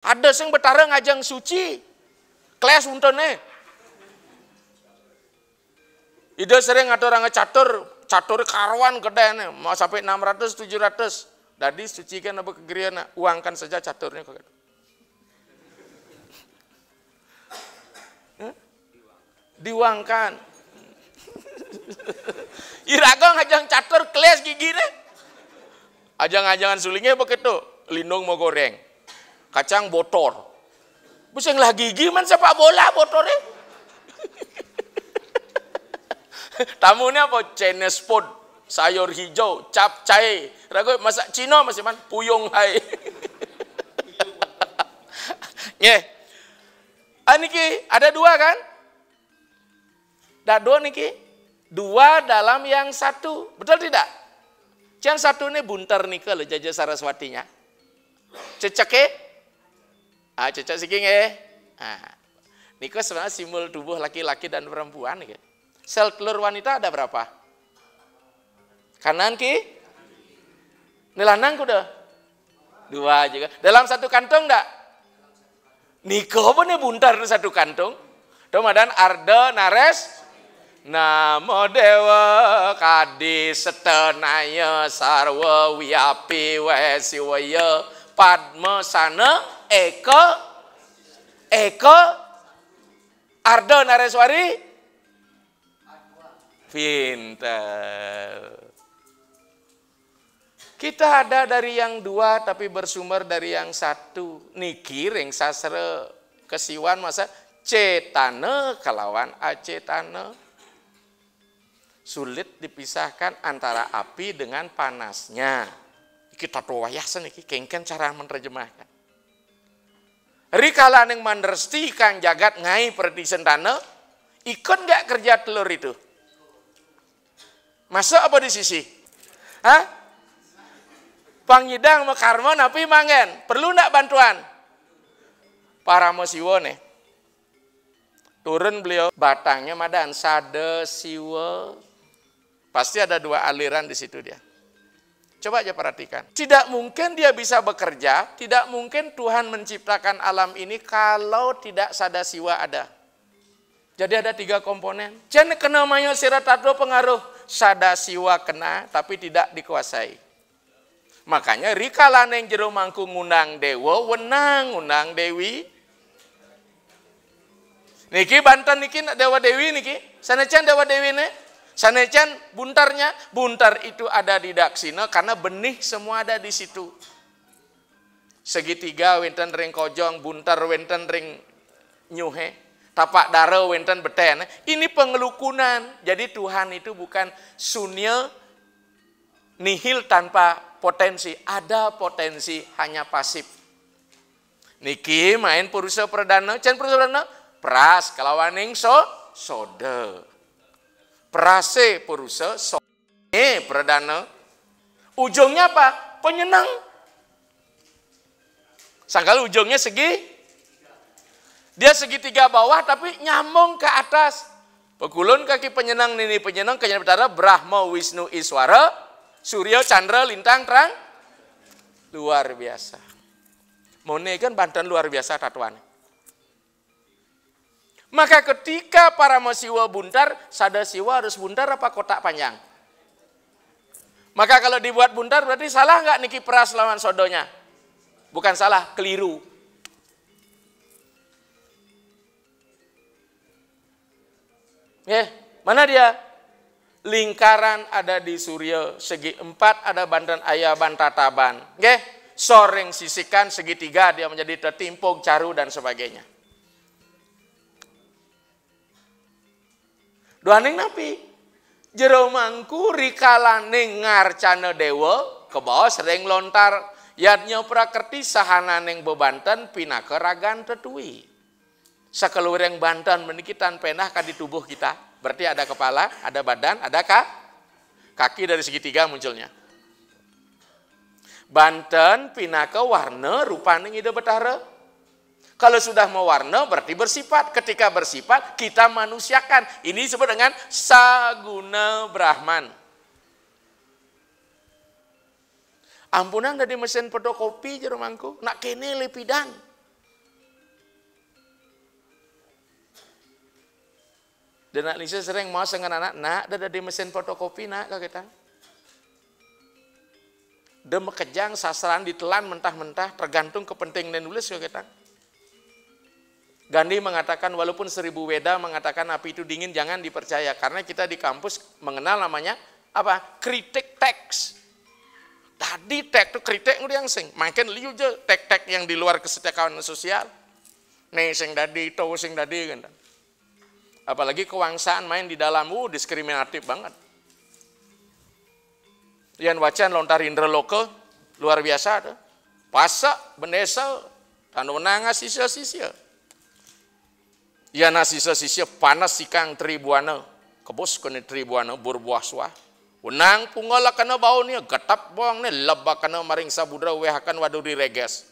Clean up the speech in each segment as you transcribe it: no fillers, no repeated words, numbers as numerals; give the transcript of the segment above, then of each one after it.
Ada sing betara ngajang suci. Kelas untene. Ida sering ada orang catur karuan kedene, mau sampai 600 700. Dadi sucikan apa kegerian, uangkan saja caturnya kok. Diuangkan. Iraga ngajang catur kelas gigi deh. Ajang-ajangan sulingnya begitu, lindung mau goreng. Kacang botor. Buseng lah gigi man sepak bola botornya. Tamunya apa? Chinese food, sayur hijau, capcay. Ragu masak Cina masih man puyung hai. Nggih. Niki ada dua kan? Ada dua niki. Dua dalam yang satu. Betul tidak? Yang satu ini buntar nika loh Jaja Saraswatinya. Ceceke? Cecek siking nika sebenarnya simbol tubuh laki-laki dan perempuan nih. Sel telur wanita ada berapa? Kanan ki? Nilanang kuda? Dua juga. Dalam satu kantong enggak? Nika apa nih buntar satu kantong? Domadan arda nares namo dewa kadi setenaya sarwa wiapi wesiwaya padma sana eka arda nareswari. Pintar. Kita ada dari yang dua tapi bersumber dari yang satu. Niki ring sastra kesiwan masa cetana kelawan acetana. Sulit dipisahkan antara api dengan panasnya. Kita tuwayasan iki kengken cara menerjemahkan. Rikala ning mandersti kang jagat ngai perdi sentana, ikut enggak kerja telur itu? Masa apa di sisi? Hah? Pangyidang mekarmo napi mangen. Perlu enggak bantuan? Para mesiwo nih. Turun beliau batangnya madan sade siwa. Pasti ada dua aliran di situ dia. Coba aja perhatikan. Tidak mungkin dia bisa bekerja, tidak mungkin Tuhan menciptakan alam ini kalau tidak sada siwa ada. Jadi ada tiga komponen. Jangan kena mayo siratato pengaruh sada siwa kena tapi tidak dikuasai. Makanya rikala neng jero mangku ngundang dewa wenang ngundang dewi. Niki Banten niki dewa dewi niki. Sanecan dewa dewi ne. Sanecan buntarnya, buntar itu ada di Daksina karena benih semua ada di situ. Segitiga wenten ring kojong, buntar wenten ring nyuhe. Tapak dara wenten beten. Ini pengelukunan. Jadi Tuhan itu bukan sunnya nihil tanpa potensi. Ada potensi hanya pasif. Niki main purusa perdana. Can purusa perdana? Pras kalawaning soda. Prase purusa soda perdana. Ujungnya apa? Penyenang. Sangkal ujungnya dia segitiga bawah tapi nyambung ke atas. Pekulun kaki penyenang nini penyenang kenyang betara Brahma Wisnu Iswara Surya Chandra Lintang Terang. Luar biasa. Mone kan Banten luar biasa tatuan. Maka ketika para mesiwa buntar, sada siwa harus buntar apa kotak panjang? Maka kalau dibuat buntar berarti salah nggak niki peras lawan sodonya? Bukan salah, keliru. Mana dia? Lingkaran ada di Surya, segi 4 ada Banten ayah bantataban. Soreng sisikan segitiga dia menjadi tertimpung, caru dan sebagainya. Duaning napi? Jero mangku rikalaning ngarcana dewa, ke bawah sering lontar, yadnya prakerti sahananeng bebanten pinaka ragan tetui. Sakeluring Banten menikitan penah ka di tubuh kita. Berarti ada kepala, ada badan, ada kaki dari segitiga munculnya. Banten pinaka warna rupaning ide betara. Kalau sudah mewarna berarti bersifat. Ketika bersifat kita manusiakan. Ini disebut dengan saguna Brahman. Ampunan dari mesin fotokopi jero mangku, nak kene lepidan. Dan nak Lisa sering mau dengan anak, ada di mesin fotokopi nak kita. Dia mekejang sasaran ditelan mentah-mentah tergantung kepentingan nulis kita. Gandhi mengatakan walaupun 1000 Weda mengatakan api itu dingin jangan dipercaya karena kita di kampus mengenal namanya apa? Kritik teks. Tadi teks itu kritik yang sing, makin liu je teks yang di luar kesetiakawanan sosial. Nih sing dadi itu sing dadi kan. Apalagi kewangsaan main di dalam diskriminatif banget. Yang wacan lontar indra lokal luar biasa tuh. Pasak bendesa tanu nanga sisia-sisia. Ya na sisia-sisia panas sikang tribuana. Kebos kene tribuana berbuah suah. Unang pungola kana bau ni getap buang ni lebak kana maring sabudra wehakan waduri reges.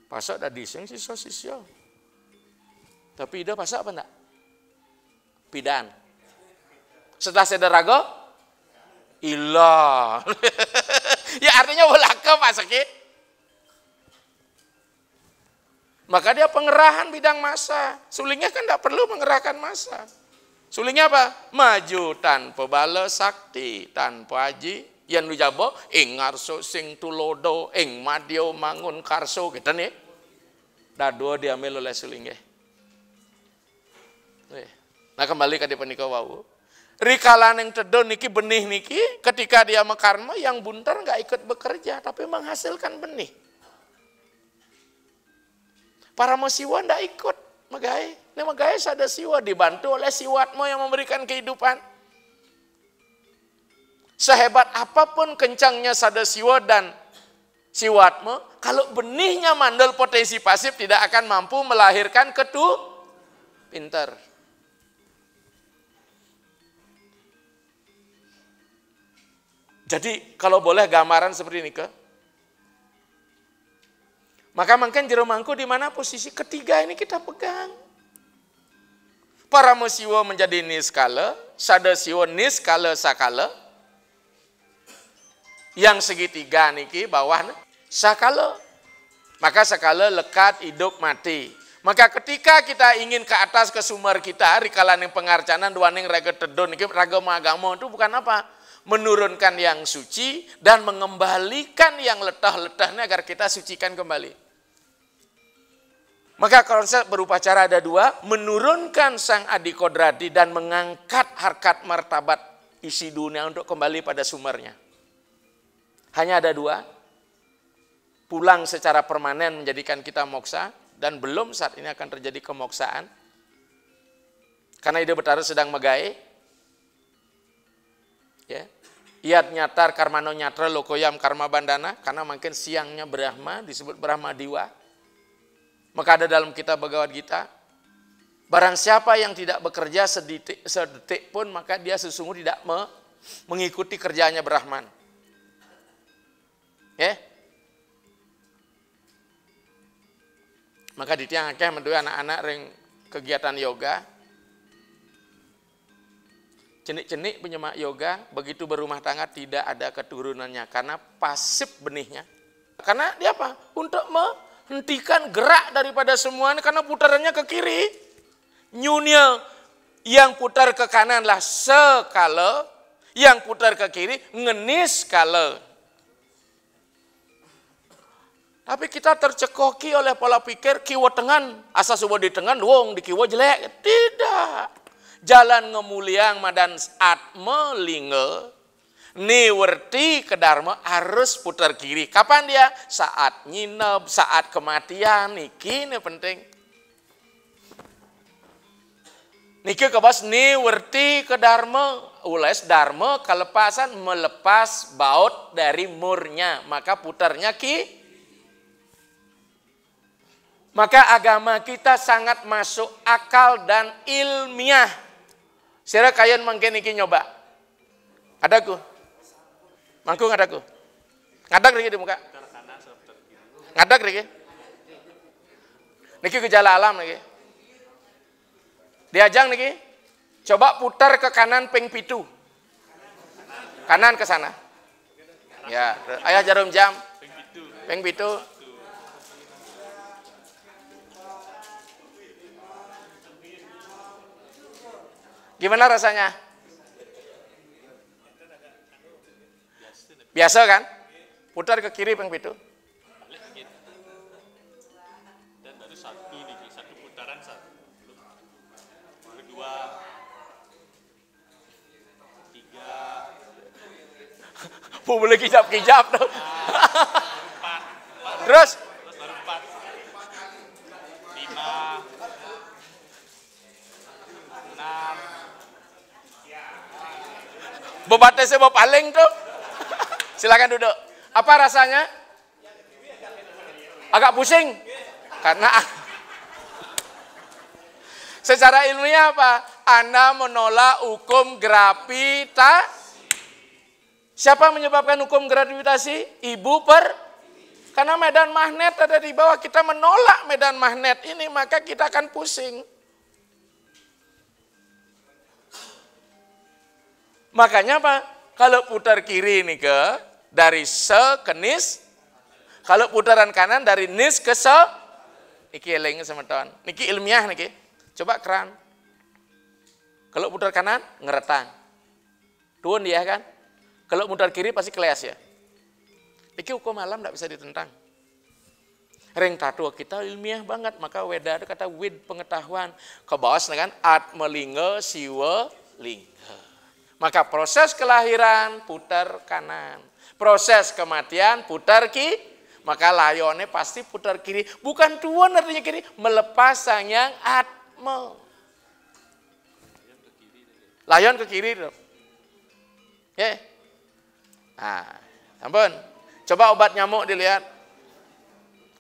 Pasak dah diseng sisia-sisia. Tapi ida pasak apa enggak? Pidan. Setelah sederago? Ilah. Ya artinya belaka Pak Seki. Maka dia pengerahan bidang massa. Sulingnya kan tidak perlu mengerahkan massa. Sulingnya apa? Maju tanpa bala sakti, tanpa aji. Yang lu jabo, ing ngarso sing tulodo, ing madyo mangun karso. Gitu nih. Dah dua diambil oleh sulingnya. Nah kembali ke depan wau. Rikalan yang tedon niki benih niki ketika dia mekarma yang buntar nggak ikut bekerja tapi menghasilkan benih. Para mesiwa ndak ikut megai. Ini megai sada siwa dibantu oleh siwatmo yang memberikan kehidupan. Sehebat apapun kencangnya sada siwa dan siwatmo, kalau benihnya mandul potensi pasif tidak akan mampu melahirkan pintar. Jadi kalau boleh gambaran seperti ini maka mungkin jero mangku di mana posisi ketiga ini kita pegang. Para mesiwa menjadi niskala, sada siwa niskala sakala. Yang segitiga niki bawah sakala. Maka sakala lekat hidup mati. Maka ketika kita ingin ke atas ke sumber kita, rikalan yang pengarcanan duaning raga tedon niki ragama agama itu bukan apa? Menurunkan yang suci dan mengembalikan yang letah-letahnya agar kita sucikan kembali. Maka konsep berupacara ada dua, menurunkan sang adi kodrati dan mengangkat harkat martabat isi dunia untuk kembali pada sumbernya. Hanya ada dua, pulang secara permanen menjadikan kita moksa dan belum saat ini akan terjadi kemoksaan. Karena Ide Betara sedang megae. Ya. Iat nyatar karmano nyatra lokoyam karma bandana karena mungkin siangnya Brahma disebut Brahma Diwa. Maka ada dalam kitab Bhagavad Gita, barang siapa yang tidak bekerja sedetik pun maka dia sesungguhnya tidak mengikuti kerjanya Brahman. Ya. Maka di tiang akeh menduwe anak-anak ring kegiatan yoga. Cenik-cenik penyemak yoga, begitu berumah tangga tidak ada keturunannya karena pasif benihnya. Karena dia apa? Untuk menghentikan gerak daripada semuanya karena putarannya ke kiri. Nyunya yang putar ke kanan lah sekala, yang putar ke kiri ngenis skala. Tapi kita tercekoki oleh pola pikir kiwa tengan, asa subuh di tengan, wong di kiwa jelek. Tidak. Jalan ngemuliang madan atma lingga, niwerti ke dharma harus putar kiri. Kapan dia? Saat nyinep, saat kematian, niki ini penting. Niki kebas niwerti ke dharma, ules dharma kelepasan melepas baut dari murnya, maka putarnya Maka agama kita sangat masuk akal dan ilmiah. Sira kalian mungkin iki nyoba. Adaku. Mangkung adaku. Ngadak lagi di muka. Ngadak lagi. Niki gejala alam lagi. Diajang niki. Coba putar ke kanan ping pitu. Kanan ke sana. Ya, ayah jarum jam. Ping pitu. Gimana rasanya? Biasa kan? Putar ke kiri peng pitu. Dan baru satu nih, satu putaran satu. Kedua, tiga, Boleh kijap-kijap tuh. empat, Terus baru empat, lima, enam, bebatnya saya bawa paling tuh. Silakan duduk. Apa rasanya? Agak pusing. Karena secara ilmiah apa? Anda menolak hukum gravitasi. Siapa menyebabkan hukum gravitasi? Karena medan magnet ada di bawah. Kita menolak medan magnet ini, maka kita akan pusing. Makanya apa? Kalau putar kiri ini dari se ke nis, kalau putaran kanan dari nis ke se, niki eling sama teman. Niki ilmiah niki. Coba keran. Kalau putar kanan ngeretang. Tuun dia kan. Kalau putar kiri pasti kelas ya. Niki hukum alam tidak bisa ditentang. Ring tatua kita ilmiah banget, maka weda ada kata wid pengetahuan. Ke bawah dengan atmelinga siwa lingga. Maka proses kelahiran putar kanan. Proses kematian putar kiri. Maka layonnya pasti putar kiri. Bukan tuan artinya kiri. Melepas sangyang atma. Layon ke kiri. Ya. Nah, ampun. Coba obat nyamuk dilihat.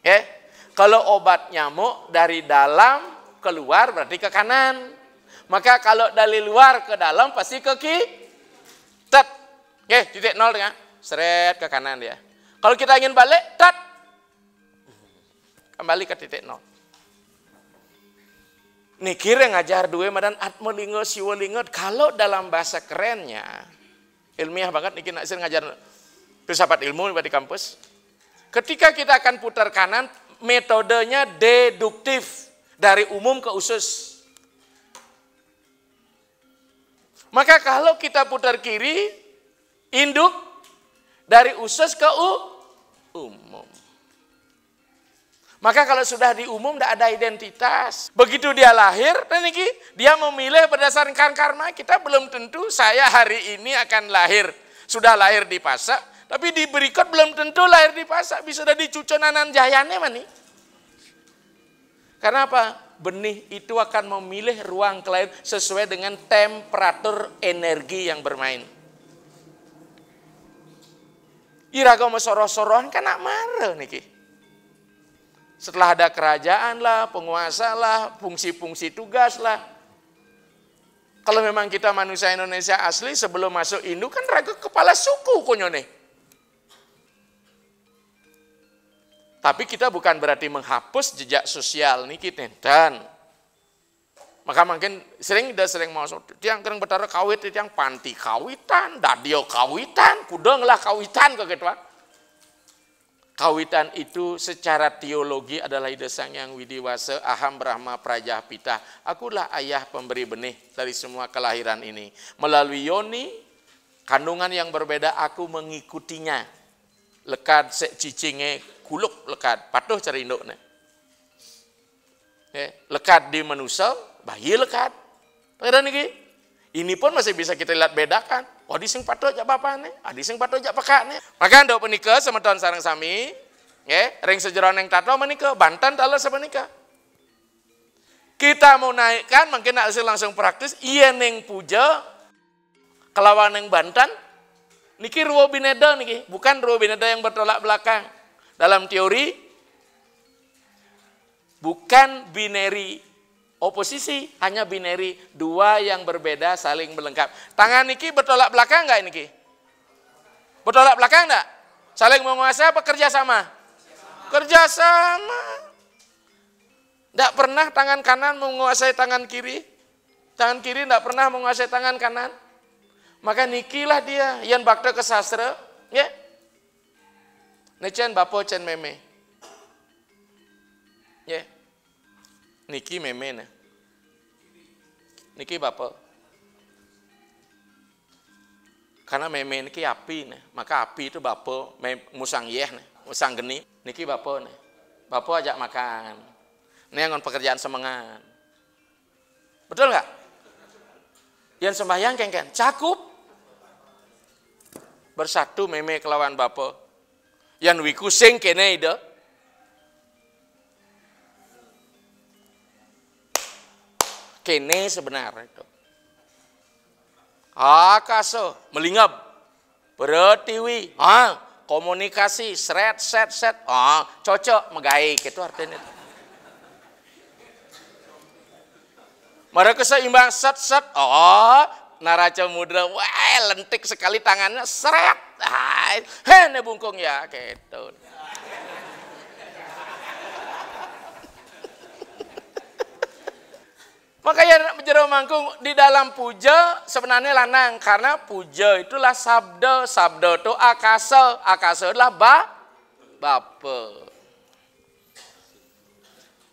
Ya. Kalau obat nyamuk dari dalam keluar berarti ke kanan. Maka kalau dari luar ke dalam pasti ke kiri. Tet. Oke, titik nol dengan seret ke kanan dia. Kalau kita ingin balik, tet. Kembali ke titik nol. Nih kira ngajar dua madan atmelinga siwalinga. Kalau dalam bahasa kerennya, ilmiah banget nih nak ngajar filsafat ilmu di kampus. Ketika kita akan putar kanan, metodenya deduktif dari umum ke khusus. Maka kalau kita putar kiri, induk dari usus ke umum. Maka kalau sudah di umum tidak ada identitas. Begitu dia lahir, dan ini dia memilih berdasarkan karma. Kita belum tentu saya hari ini akan lahir. Sudah lahir di Pasak, tapi di berikut belum tentu lahir di Pasak. Bisa ada di Cuconanan Jayane mani. Karena apa? Benih itu akan memilih ruang kelahiran sesuai dengan temperatur energi yang bermain. Iraga soroh-sorohan kan nak marah niki. Setelah ada kerajaan lah, penguasa lah, fungsi-fungsi tugas lah. Kalau memang kita manusia Indonesia asli sebelum masuk Indo kan raga kepala suku konyone. Tapi kita bukan berarti menghapus jejak sosial niki dan maka mungkin sering mau tiang kering betara kawit tiang panti kawitan, dadio kawitan, kudeng lah kawitan ke gitu. Kawitan itu secara teologi adalah ide sang yang widiwasa aham brahma prajapita. Akulah ayah pemberi benih dari semua kelahiran ini. Melalui yoni kandungan yang berbeda aku mengikutinya. Lekad sek cicinge kuluk lekad patuh cari induk ne. Lekad di manusia bayi lekad. Ada niki. Ini pun masih bisa kita lihat bedakan. Oh di sing patuh jak bapane, di sing patuh jak pekane. Maka ndok penikah sama tuan sareng sami, ring sejeron yang tato menikah, Banten tala sama nikah. Kita mau naikkan, mungkin hasil langsung praktis, iya neng puja, kelawan neng Banten, niki ruo bineda niki, bukan ruo bineda yang bertolak belakang. Dalam teori, bukan binary oposisi, hanya binary, dua yang berbeda saling melengkap. Tangan niki bertolak belakang enggak niki? Bertolak belakang enggak? Saling menguasai apa kerja sama? Kerja sama. Enggak pernah tangan kanan menguasai tangan kiri. Tangan kiri enggak pernah menguasai tangan kanan. Maka nikilah dia yang bakta ke sastra, ya. Necen bapo cen meme. Ya. Niki meme nah. Niki bapak. Karena meme niki api nih, maka api itu bapo musang yeh nih, musang geni niki bapo nih. Bapo ajak makan. Ini yang pekerjaan semengan. Betul nggak? Yang sembahyang kengken, cakup. Bersatu meme kelawan bapo. Yang wiku sing kene ide. Kene sebenarnya itu. Akaso melingap, bertiwi, komunikasi, set, cocok, megaik, itu artinya. Mereka seimbang, set, naraca mudra, wah lentik sekali tangannya, seret, ini bungkung ya, gitu. Makanya jero mangkung di dalam puja sebenarnya lanang karena puja itulah sabda, sabda itu akasa, akasa adalah bape.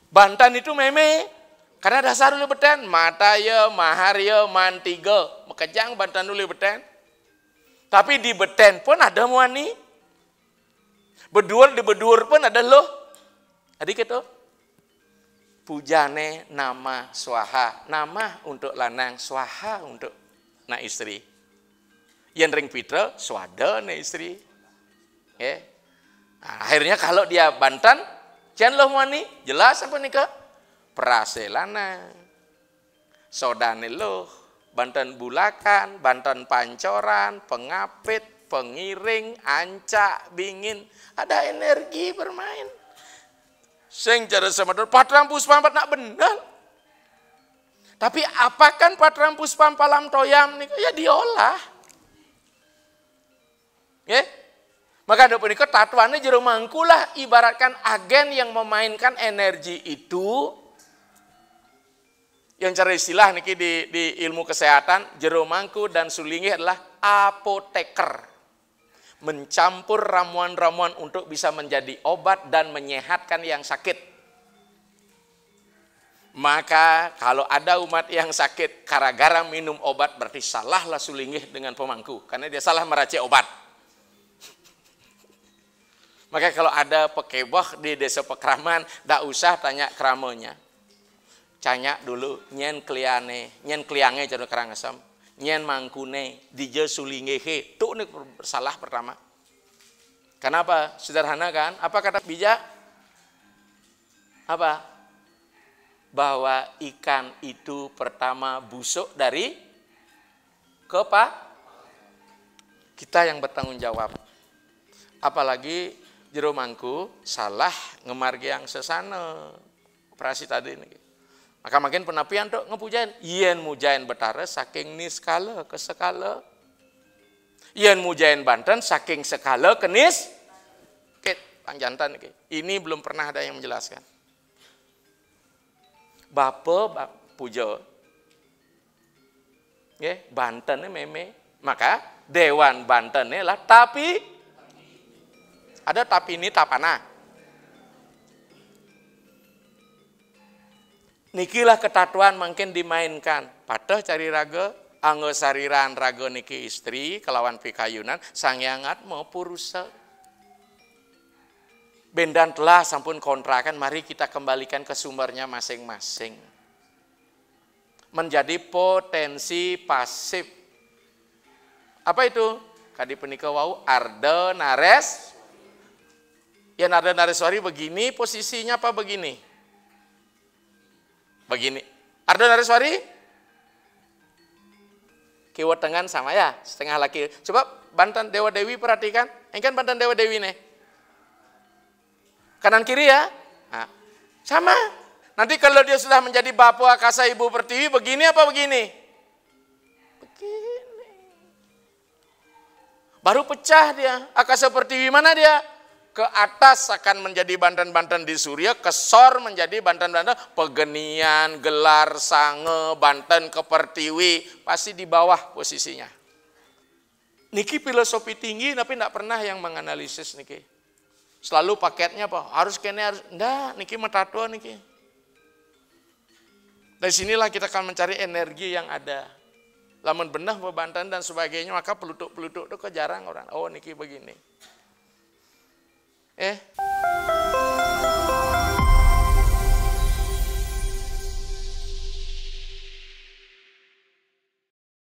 Bantan itu meme karena dasar dulu beten mata ya, mahar ya, mantiga, mekejang bantan dulu beten. Tapi di beten pun ada muani. Bedur di bedur pun ada loh. Adik itu. Pujane nama swaha, nama untuk lanang, swaha untuk na istri. Yang ring pitra, swada na istri. Ya. Nah, akhirnya kalau dia bantan, jangan loh mani, jelas apa nikah? Perase lanang. Sodane loh, bantan bulakan, bantan pancoran, pengapit, pengiring, ancak, bingin, ada energi bermain. Sing cara sama Patram Puspam nak benar. Tapi apakan Patram Puspam palam toyam nih? Ya diolah. Ya. Maka ada penikah tatuannya jero mangkulah ibaratkan agen yang memainkan energi itu. Yang cara istilah niki di ilmu kesehatan jero mangku dan sulingi adalah apoteker. Mencampur ramuan-ramuan untuk bisa menjadi obat dan menyehatkan yang sakit. Maka kalau ada umat yang sakit gara-gara minum obat berarti salahlah sulingih dengan pemangku karena dia salah meracik obat. Maka kalau ada pekeboh di desa Pekraman, ndak usah tanya keramonya. Tanya dulu nyen kliange cara Karangasem. Nyen mangkune dije sulingehe itu salah pertama. Kenapa? Sederhana kan? Apa kata bijak? Apa? Bahwa ikan itu pertama busuk dari kita yang bertanggung jawab. Apalagi jero mangku salah ngemargi yang sesana. Operasi tadi ini. Maka makin penapian tuh ngepujain. Yen mujain betara saking niskala ke sekala. Yen mujain Banten saking sekala ke nis. Pangjantan ini belum pernah ada yang menjelaskan. Bapa puja. Ya, Banten meme. Maka Dewan Banten lah tapi ada tapi ini tapana. Nikilah ketatuan makin dimainkan. Patah cari raga, anggo sariran raga niki istri, kelawan pikayunan, sangyangat mau purusa. Bendan telah sampun kontrakan, mari kita kembalikan ke sumbernya masing-masing. Menjadi potensi pasif. Apa itu? Kadi penikah wau, arda nares. Ya arda nareswari begini, posisinya apa begini? Begini, Ardo Nareswari, kiwa tengan sama ya, setengah laki. Coba Banten Dewa Dewi perhatikan, ini kan Banten Dewa Dewi nih. Kanan kiri ya, nah, sama. Nanti kalau dia sudah menjadi Bapu Akasa Ibu Pertiwi, begini apa begini? Begini. Baru pecah dia, Akasa Pertiwi mana dia? Ke atas akan menjadi Banten-Banten di Surya, kesor menjadi Banten-Banten pegenian, gelar, sange, Banten, kepertiwi, pasti di bawah posisinya. Niki filosofi tinggi tapi tidak pernah yang menganalisis niki. Selalu paketnya apa? Harus kene harus, enggak, niki matatua niki. Dari sinilah kita akan mencari energi yang ada. Lamun benah bebantan dan sebagainya, maka pelutuk-pelutuk itu kok jarang orang. Oh niki begini.